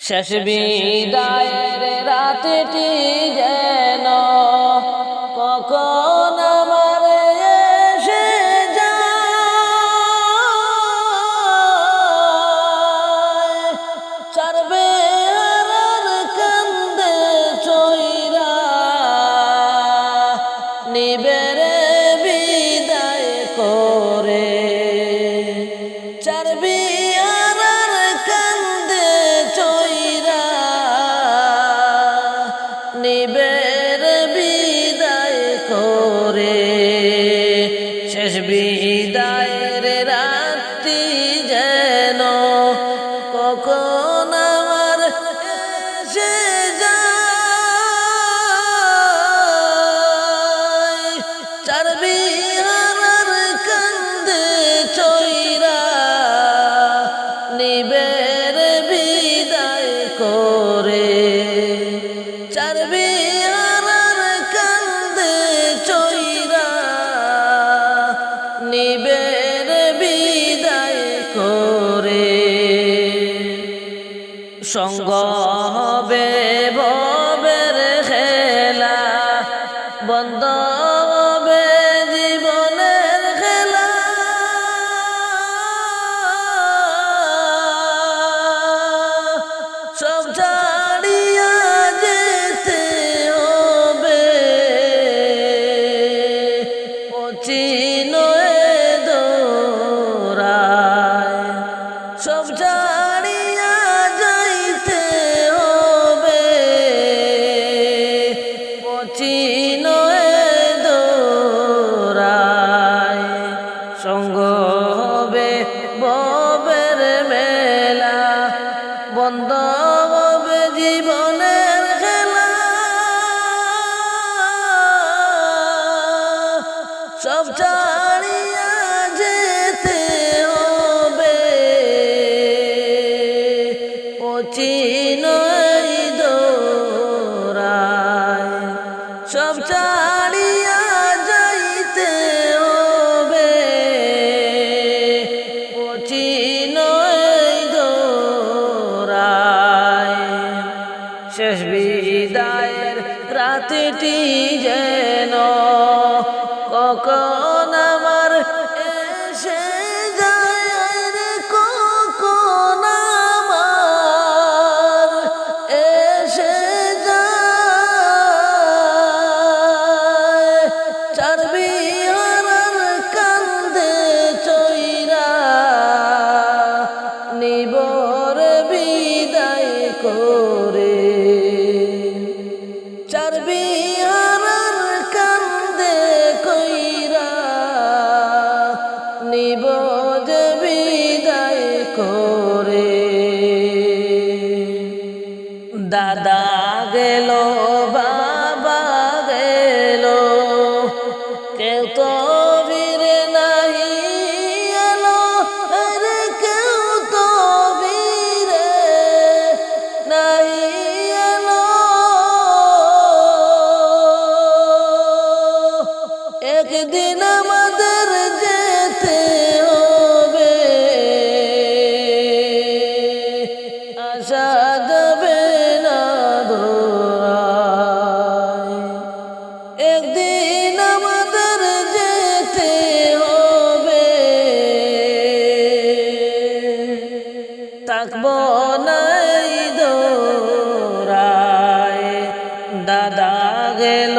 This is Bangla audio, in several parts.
শেষ বিদায়ের রাতটি যেন কখন আমার এসে যায়, চারবে আর কান্দে চইরা নিবেরে বিদায় করে, চারবি নিবের বিদায় করে। শেষ বিদায়ের রাতটি যেন কখন আমার এসে যায়, চারবি আর কান্দে চইরা নিবের বিদায় করে, চারবি আর কান্দে চইরা নিবের বিদায় করে। সঙ্গ হবে ভবের খেলা, বন্ধ হবে জীবনের খেলা, সব ছাড়িয়া যেতে হবে চিনয়ে দৌড়ায়, সব ছাড়িয়া যাইতে হবে চিনয়ে দৌড়ায়। সঙ্গ হবে ভবের মেলা, বন্ধ হবে জীবনের খেলা, সব ছাড়িয়া যেতে হবে চিনই দৌড়ায়, সব ছাড়িয়া যাইতে হবে চিনই দৌড়ায়। শেষ বিদায়ের রাতটি যেন কখন আমার এসে যায় রে, কখন আমার এসে যায়, চারবি আর কান্দে চইরা নিবর বিদায় করে, চারবি আর কান্দে কইরা নিবদ বিদায় করে। দাদা গেল, বাবা গেল, কেউ তো ফিরে নাহি এলো রে, কেউ তো ফিরে নাহি এলো, একদিন আমাদের যেতে হবে, আশা দেবে না ধরায়, একদিন আমাদের যেতে হবে, থাকবো নাই দৌড়ায়। দাদা গেল,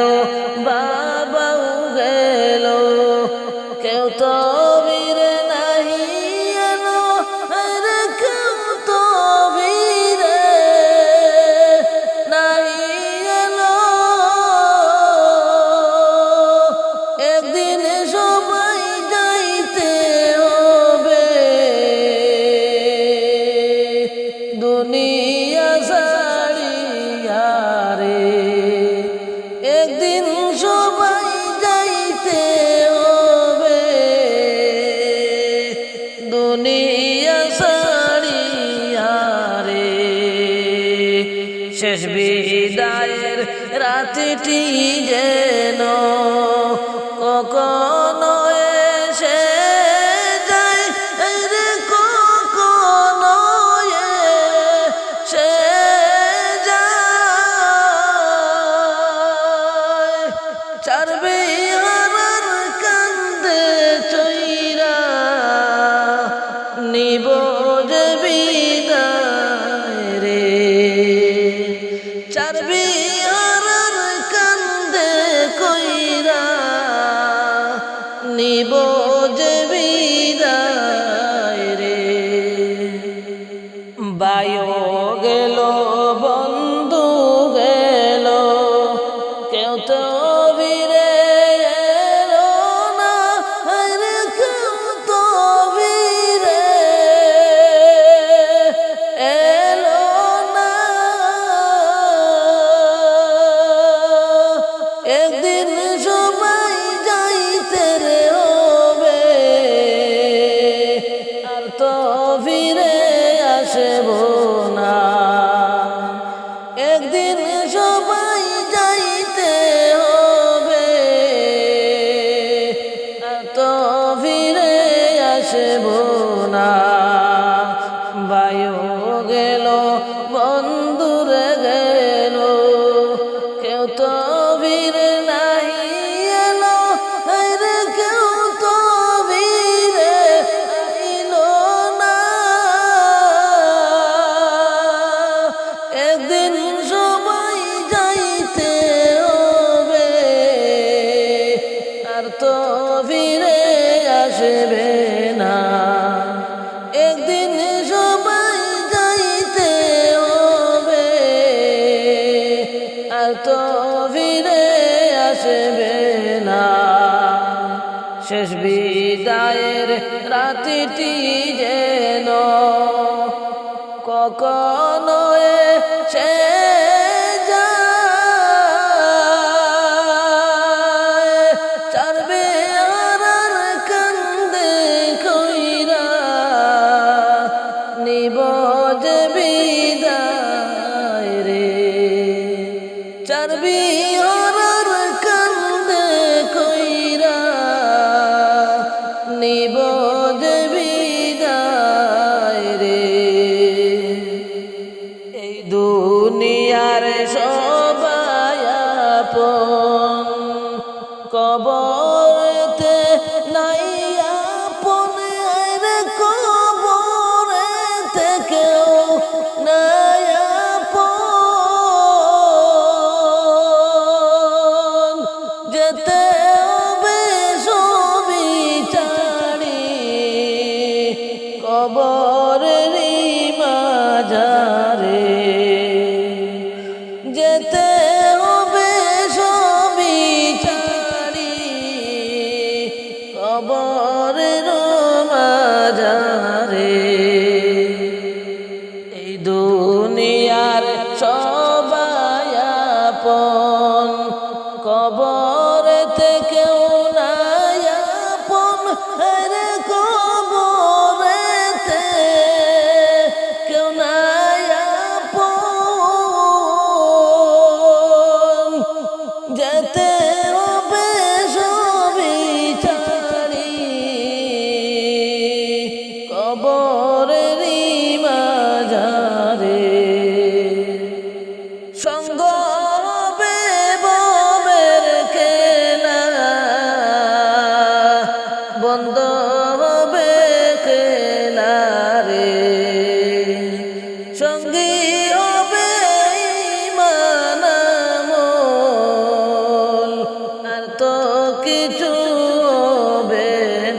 বাবাও গেল, কেউ তো ফিরে নাহি এলো রে, কেউ তো ফিরে নাহি এলো, একদিন সবাই যাইতে হবে দুনিয়া ছাড়িয়া রে, একদিন সবাই যাইতে হবে দুনিয়া ছাড়িয়া রে। শেষ বিদায়ের রাতটি যেন কখন এসে যায় রে, কখন এসে নিব যে বিদায় রে। বায়ু গেল বন্ধু গেল, কেউ তো ফিরে এলো না, আরে কেউ তো ফিরে এলো না। একদিন সবাই যাইতে রে হবে, আর তো ফিরে আসব না। একদিন সবাই যাইতে হবে, আর তো ফিরে আসব না। বায়ু গেল বন্ধুরে গেল, কেউ তো ফিরে নাই এলো, আরে কেউ তো ফিরে আইলো না। একদিন সবাই যাইতে হবে, আর তো ফিরে আসবে না। একদিন সবাই যাইতে হবে, আর তো ফিরে আসবে না। শেষ বিদায়ের রাতিটি যেন কখনো এসে যায়, চারবে আর কান্দে কইরা নিব যে বিদায় রে। চারবি আর কান্দে কইরা নিব যে বিদায় রে। এই দুনিয়ার সবাই আপন, কবরেতে নাই আপন, রে কবরেতে কেউ নাই আপন। যেতে হবে সবই ছাড়ি, কবরেরই মাঝারে। যেতে হবে সবই ছাড়ি, কবরের মাঝারে। এই দুনিয়ার সবাই আপন, কবরেতে কেউ নাই আপন, রে কবরেতে কেউ নাই আপন। যেতে হবে সবই ছাড়ি, কবরেরই মাঝারে। সঙ্গ হবে ববের খেলা, বন্ধ হবে খেলা রে। সঙ্গী হবে ঈমান আমল, আর তো কিছু হবে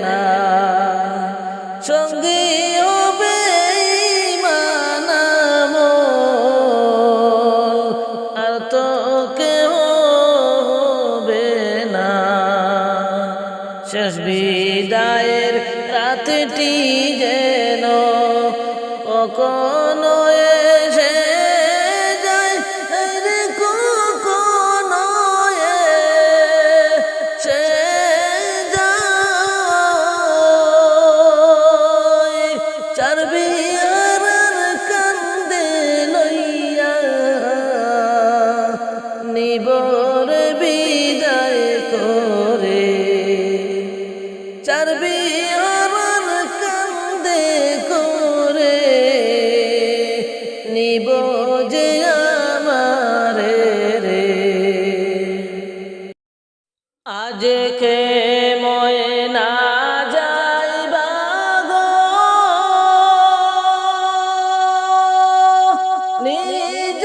না। সঙ্গী হবে ঈমান আমল, আর তো কেউ হবে না। শেষ বিদায়ের রাতটি যেন কখনো এসে যায়, রে কখনো এসে যায়। চারবি আর কান্দে লইয়া নিব রে বিদায় করে। চারবি আর কান্দে করে নিব যে আমারে রে। আজকে ময়না যাইবা গো, নিজ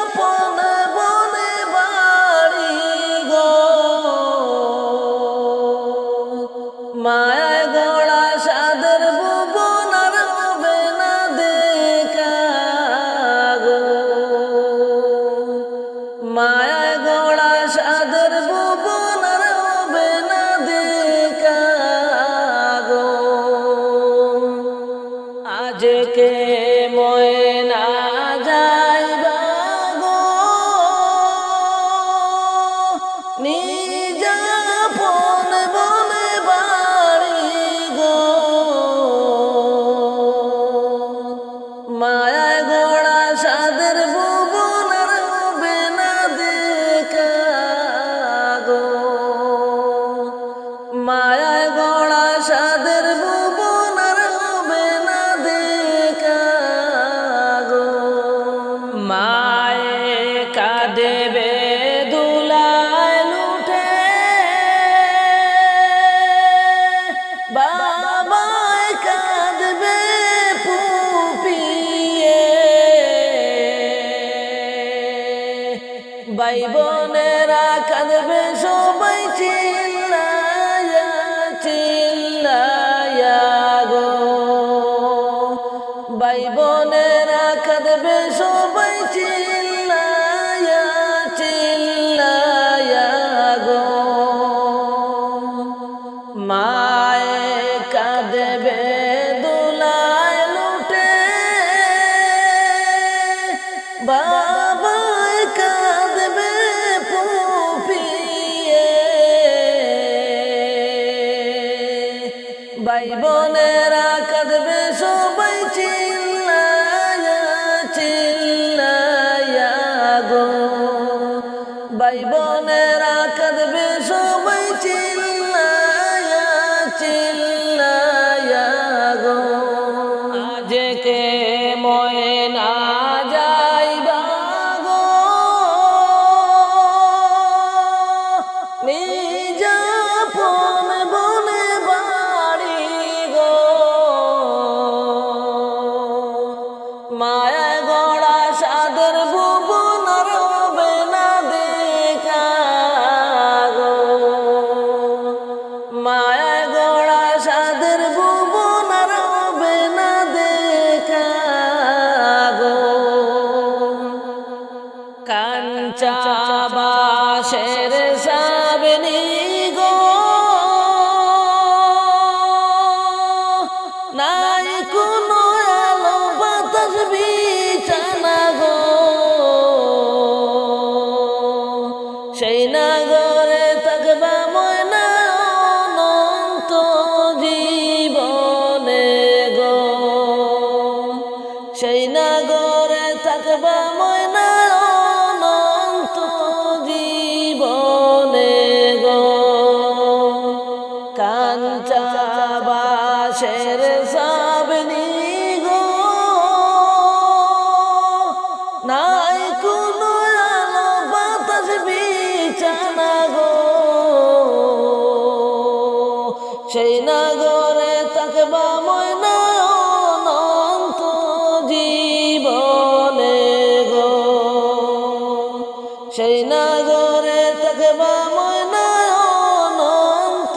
আপন বনে বাড়ি গো। মায়ে কাঁদেবে দুলায় লুটে, বাবায় কাঁদবে পুপিয়ে, ভাই বোনেরা কাঁদবে সবাই চিল্লায়া চিল্লায়া গো, ভাই বোনেরা কাঁদবে সবাই চিল্লায়া চিল্লায়া গো, মায়ে কাঁদবে দুলায় লুটে, বাবায় কাঁদবে পুপিয়ে, ভাই বোনেরা কাঁদবে সবাই চিল্লায়া চিল্লায়া গো, ভাই বোনেরা কাঁদবে সবাই চিল্লায়া চিল্লায়া গো। আজকে ময়না যাইবা গো, নিজ আপন বনে বাড়ি গো, মায়া গড়া সাদের ভুবন রবে না দেখা গো, মায়া গড়া সাদের ভুবন রবে না দেখা গো, কাঞ্চা বাসের সাবনি গো, নাই কোনো আলো বাতাস বিছানা গো, সেই নাগরে থাকবা ময়না অনন্ত জীবনে গো, সেই নাগরে থাকবা ময়না অনন্ত জীবনে গো, কাঞ্চা বাসের সাবনি গো, নাই কোনো আলো বাতাস বিছানা গো, সেই নাগরে থাকবা ময়না অনন্ত জীবনে গো, সেই নাগরে থাকবা ময়না অনন্ত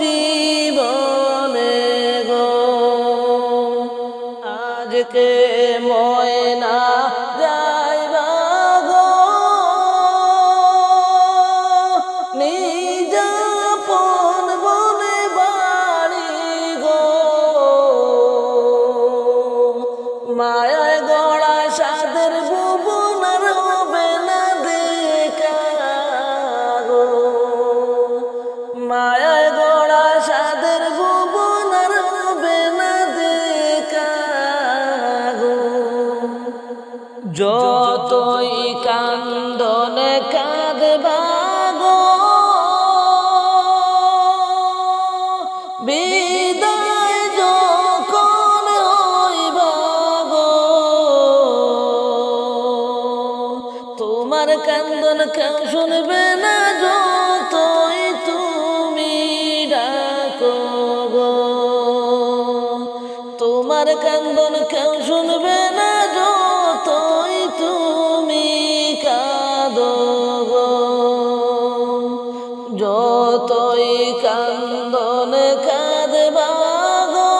জীবনে গো। আজকে ময়না যাইবা গো, নিজ আপন বনে বাড়ি গো, মায়ায় গড়া সাদের ভুবন রবে না দেখা গো, মায়ায় গড়া সাদের ভুবন রবে না দেখা গো, যতই কান্দনে কাঁদবা গো, বিদায় যখন হইবা গো, তোমার কান্দন কেউ শুনবে না যতই তুমি ডাকো গো, তোমার কান্দন কেউ শুনবে না যতই তুমি কাঁদো গো, যতই কান্দন কাঁদবা গো,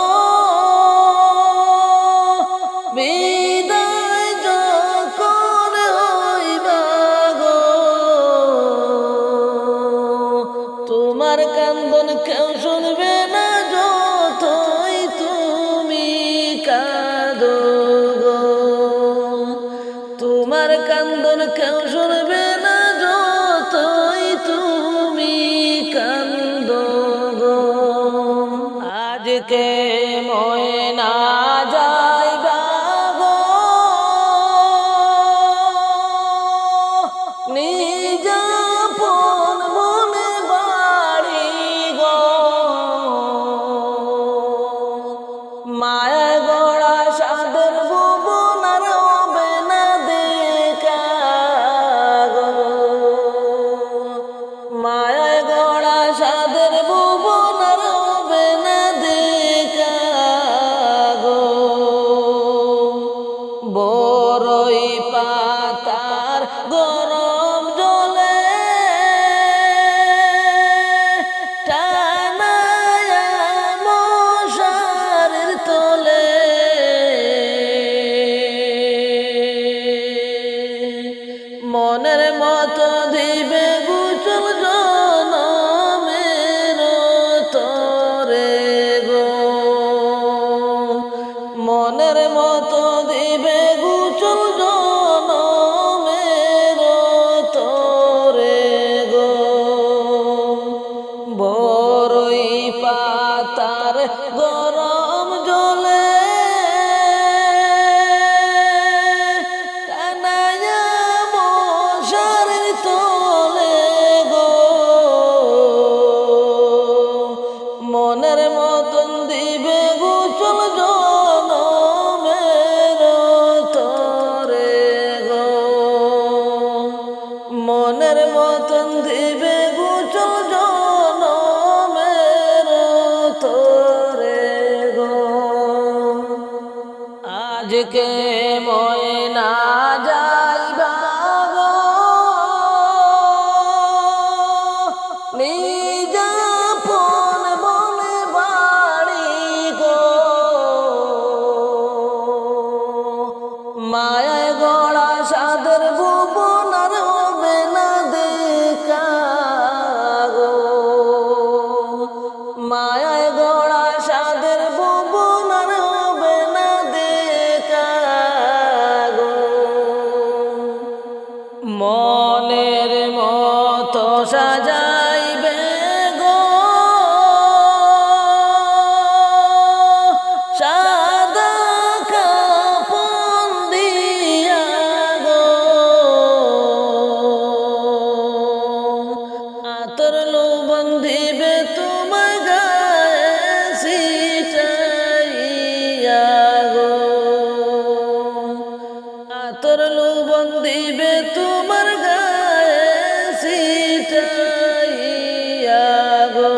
বিদায় যখন হইবা গো, তোমার কান্দন কেউ শুনবে না যতই তুমি কাঁদো গো, তোমার কান্দন কেউ শুনবে না যতই তুমি কান্দো গো। আজকে ময়না যাইবা গো, নিজ আপন বনে বাড়ি গো, মায়া গড়া সাদের ভুবন রবে না দেখা বড়ই পাতার গরম জলে টানায়া মশারির তলে মনের মতো দিবে গুচল জনমের তরে গো মনের মতো দিবে গুচল জনমের তরে গো বড়ই পাতার গরম জলে টানায়া মশারির তলে গো মনের মতন দিবে গুচল জনমের তরে গো মনের মতন দিবে গুচল জনমের তরে গো আজকে ময়না যাইবা গো নিজাপন বনে বাড়ি গো মায়ায় গড়া সাদের ভুবন আর হবে না দেখা গো মায়ায় গড়া সাদের ভুবন আর হবে না দেখা গো মনের মতো সাজাইবে গো সাদা কাপন দিয়া গো আতর লোবন দিবে তোমার গায়ে ছিটাইয়া গো আতর লোবন দিবে তোমার গায়ে ছিটাইয়া গো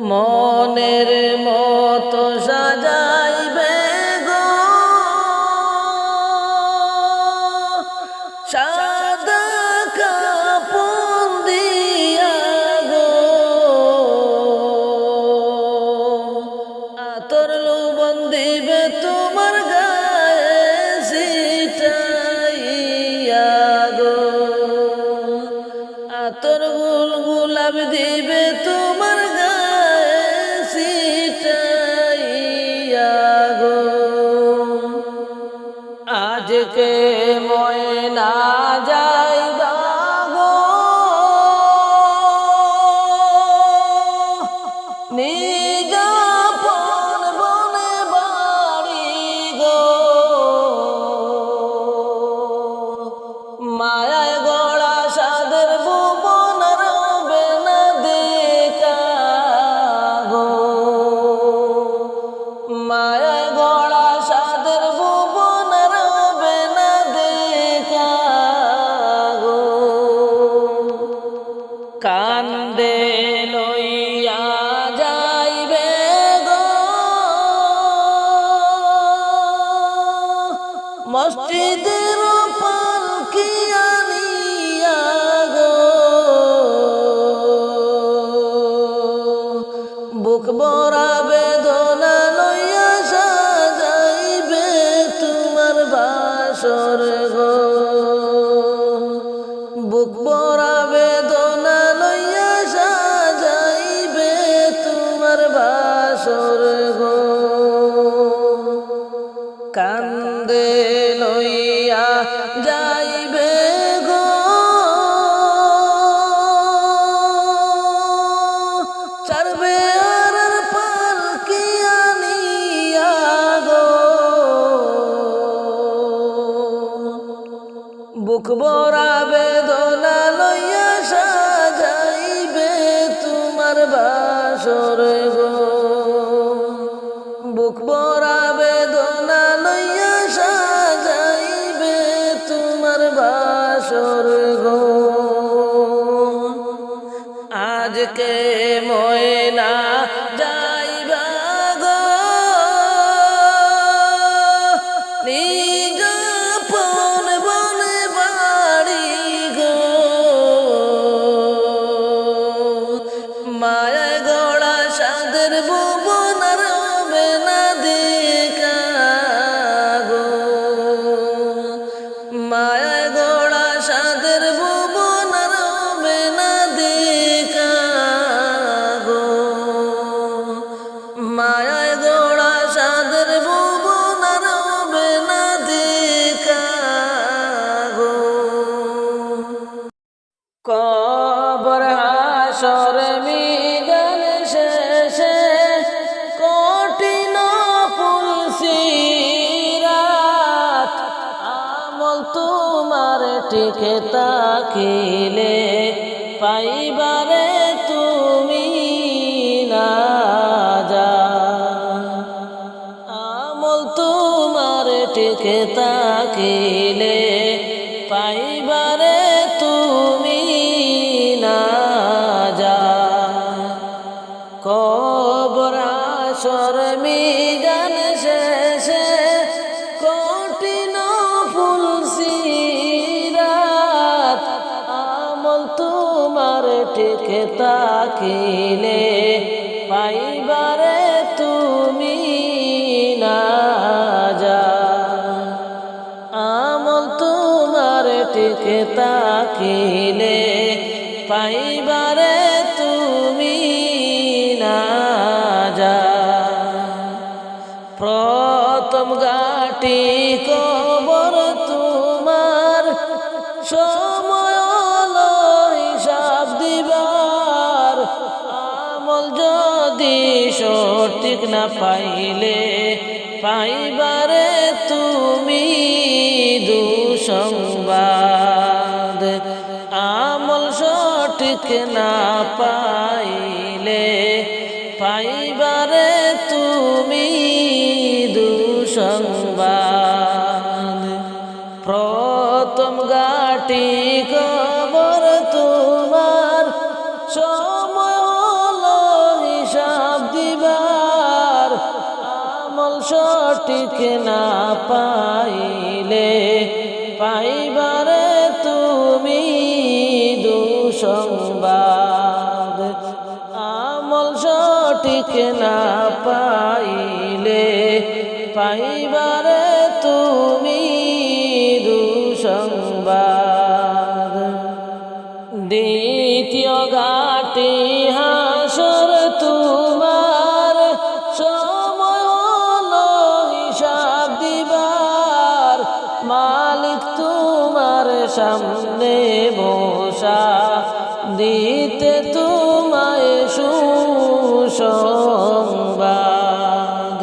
মনের মতো সাজাইবে গো সাদা কাপন দিয়া গো আতর লোবন দিবে তোমার গায়ে ছিটাইয়া গো আতর গোলাপ দিবে তোমার গায়ে ছিটাইয়া গো আজকে ময়না যাইবা গো নিজাপন বনে বাড়ি গো মায়ায় গড়া সাদের ভুবন আর হবে না দেখা গো মায়ায় গড়া সাদের ভুবন আর হবে না দেখা গো কান্দে লইয়া যাইবে গো মসজিদের পালকি আনিয়া গো বুক ভরা বেদনা লইয়া সাজাইবে তোমার বাসর গো বুক ভরা বেদনা লইয়া সাজাইবে তোমার বাসর গো কান্দে লইয়া যাইবে গো চারবে আর পালকি আনিয়া গো বুক ভরা বেদনা লইয়া সাজাইবে তোমার বাসর গো বুক ভরা বেদনা লইয়া সাজাইবে তোমার বাসর গো আজকে ময়না যাইবা গো কবর হাসর মিজান শেষে কঠিন পুলসিরাত আমল তোমার টিকে তাকিলে পাইবারে তুমি নাজাত আমল তোমার টিকে তাকিলে পাইবারে তুমি নাজাত কবর হাসর মিজান শেষে কঠিন পুলসিরাত আমল তোমার টিকে তাকিলে পাইবারে তুমি নাজাত আমল তোমার টিকে তাকিলে পাইবারে তুমি নাজাত প্রথম ঘাটি কবর তোমার সময় হলো হিসাব দিবার আমল যদি সঠিক না পাইলে পাইবারে তুমি দুঃসংবাদ আমল সঠিক না পাইলে পাইবারে তুমি দুঃসংবাদ প্রথম ঘাটি কবর তোমার সময় হলো হিসাব দিবার আমল সঠিক না পাইলে পাইবারে তুমি দুঃসংবাদ আমল সঠিক না পাইলে পাইবারে তুমি দুঃসংবাদ দ্বিতীয় ঘাটি হাসর তোমার সময় হলো হিসাব দিবার মালিক তোমার সামনে বসা দিতে তোমায় সুসংবাদ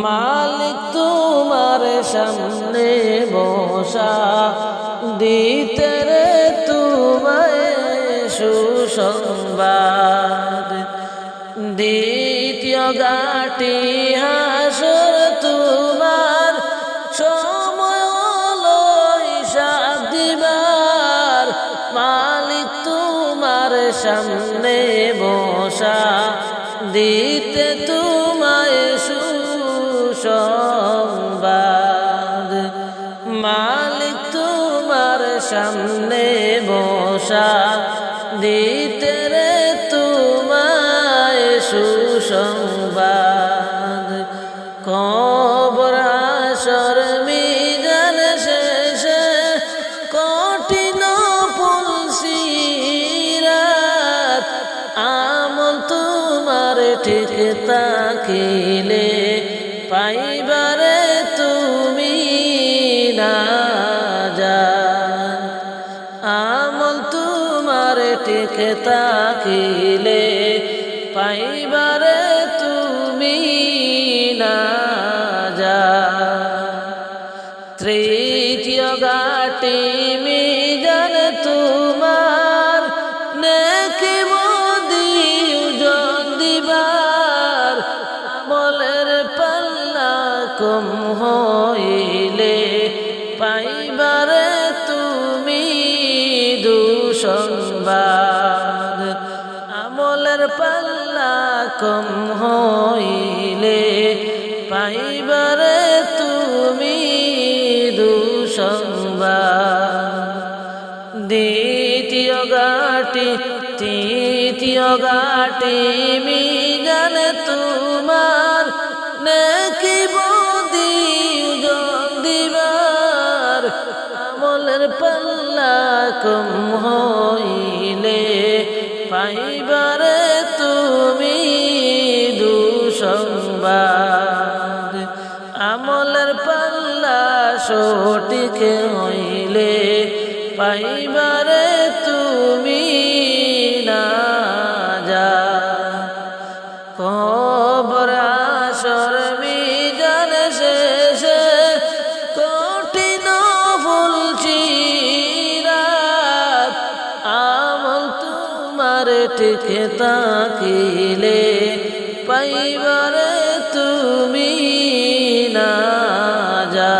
মালিক তোমার সামনে বসা দিতে রে তোমায় সুসংবাদ দ্বিতীয় ঘাটি হাসর তোমার সময় হলো হিসাব দিবার মালিক তোমার সামনে বসা দিতে তোমায় সুসংবাদ মালিক তোমার সামনে বসা দিতে রে তোমায় সুসংবাদ কবর হাসর মিজান শেষে কঠিন পুলসিরাত আমল তোমার ঠিক তাকিলে পাইবারে তুমি নাজাত আমল তোমার ঠিক তাকিলে পাইবারে তুমি নাজাত তৃতীয় ঘাটি মিজান তোমার নেকি মোদি ওজন দিবার আমলের পাল্লা কম হইলে পাইবারে তুমি দুঃসংবাদ আমলের পাল্লা কম হইলে পাইবারে তুমি দুঃসংবাদ দ্বিতীয় ঘাটি তৃতীয় ঘাটি মিজান তোমার নেকি মোদি ওজন দিবার আমলের পাল্লা কম হইলে পাইবারে তুমি দুঃসংবাদ আমলের পাল্লা সঠিক হইলে পাইবারে তুমি টিকে তাকিলে পাইবারে তুমি না যা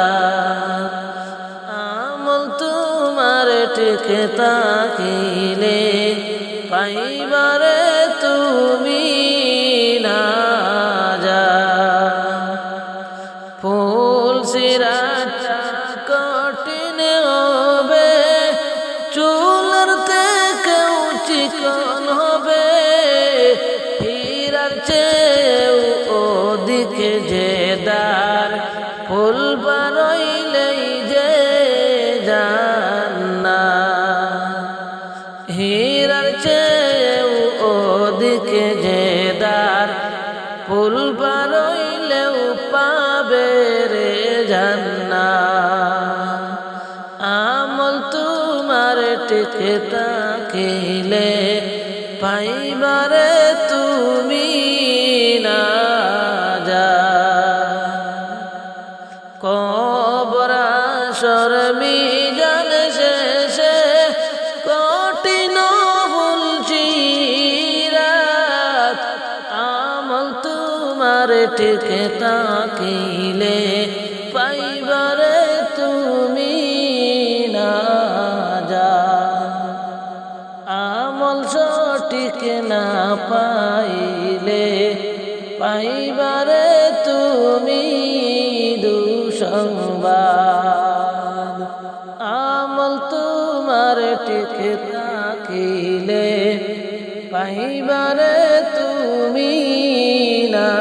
আমল তোমার টিকে তাকিলে পাইবারে তুমি না যা ফুল সিরাটা কঠিন হবে চুলের থেকেও চিকন হবে হীরার চেয়েও ওদিকে যে দার ফুল বারইলেই যে জান্নাত হীরার চেয়েও ওদিকে যে দার ফুল বারইলেও পাবে রে জান্নাত আমল তোমার টিকে তাকিলে পাইবারে তুমি না যা কবর হাসর মিজান শেষে কঠিন ফুলচিরাত আমল তোমার টিকে তাকিলে পাইবারে তুমি না যা আমল সঠিক না পাইলে পাইবারে তুমি দুঃসংবাদ আমল তোমার টিকে তাকিলে পাইবারে তুমি না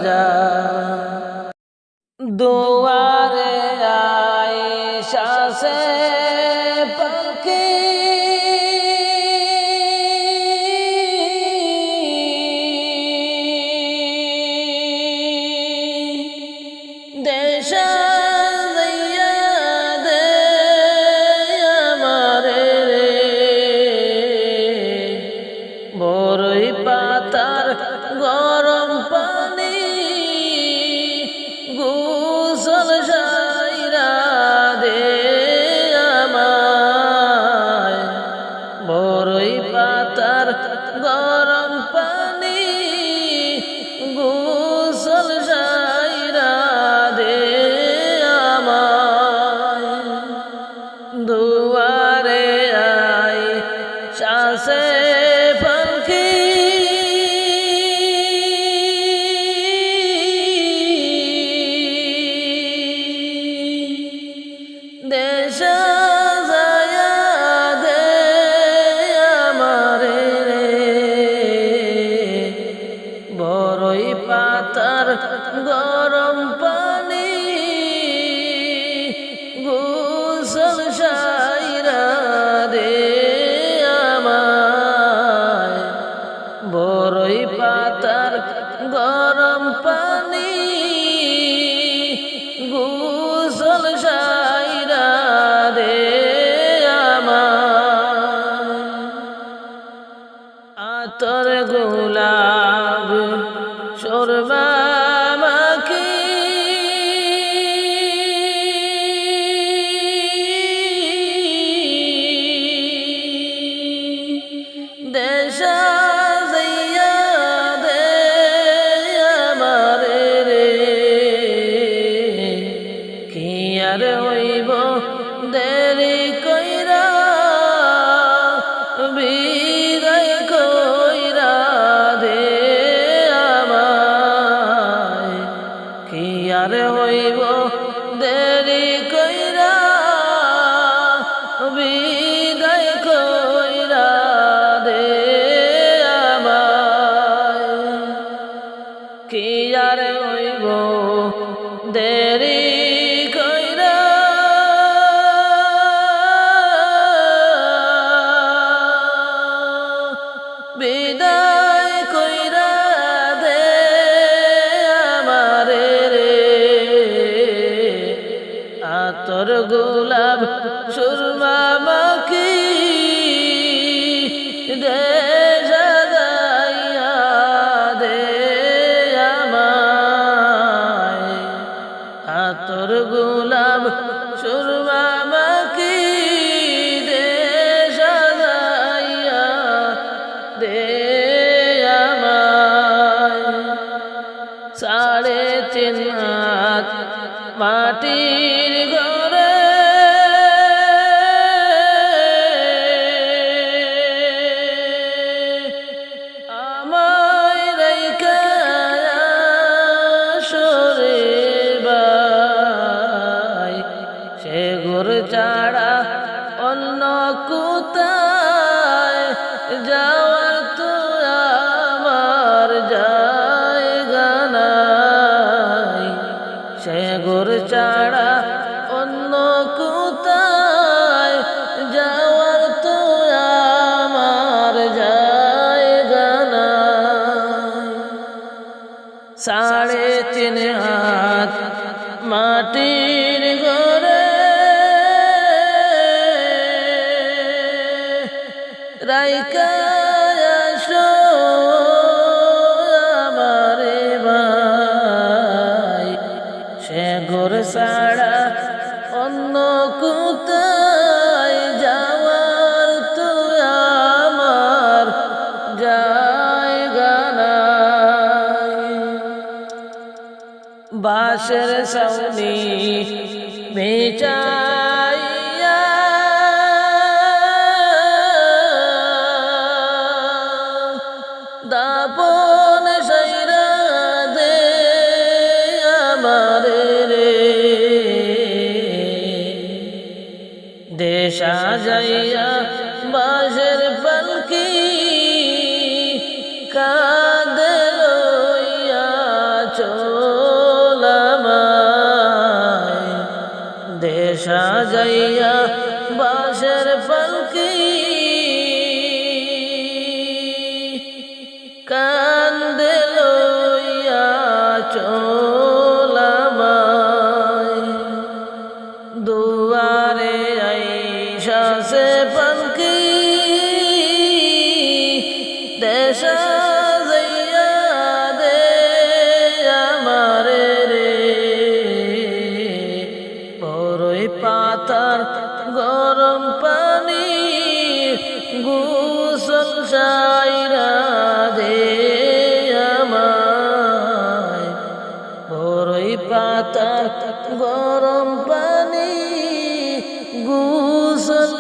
যা দুয়ারে আয়েশা সে পাখি দেশা যাইয়া দে আমারে রে বড়ই পাতার গরম পানি গোসল সাইরা দে আমায় বড়ই পাতার গরম পানি গোসল সাইরা দে আমায় দুয়ারে আয়েশা সে পাখি দেশা যায়া দে আমারে রে বড়ই পাতার গরম পানি গোসল সাইরা দে আমায় বড়ই পাতার গরম পানি গোসল সাইরা দে আমায় আতর গোলাপ সুরমা মাখি দেশা যাইয়া দে আমারে রে কি আর হইব দেরি কইরা বিদায় কইরা দে আমায় কি আর হইব দেরি কইরা বিদায় কইরা দে আমায় কি আর হইব দেরি কইরা বিদায় কইরা দে আমারে রে আতর গোলাপ সুরমা মাখি দেশা যাইয়া দে আমায় আতর গোলাপ সুরমা মাখি দেশা যাইয়া দে মাটির ঘরে আমায় রাইখা সরে বাই সে ঘর ছাড়া অন্য কোথায় যাওয়ার তো আমার জায়গা নাই সে ঘর ছাড়া অন্য কোথায় যাওয়ার তো আমার জায়গা নাই 3.5 হাত মাটির ঘরে রাইকা আসো আমারে ভাই সে ঘর ছাড়া অন্য কোথায় যাওয়ার তো আমার জায়গা নাই বাঁশের ছাউনি বেচাইয়া দাপন সাইরা দে আমারে রে দেশা যাইয়া বাঁশের পালকি কাঁধে লইয়া চলামায় দেশা যাইয়া বাঁশের পালকি কান্দে লইয়া চলামায় দুয়ারে আইসা সে পালকি দেশা যাইয়া দে আমারে রে বড়ই পাতার গরম পানি গোসল সাইরা দে আমায় বড়ই পাতার গরম পানি গোসল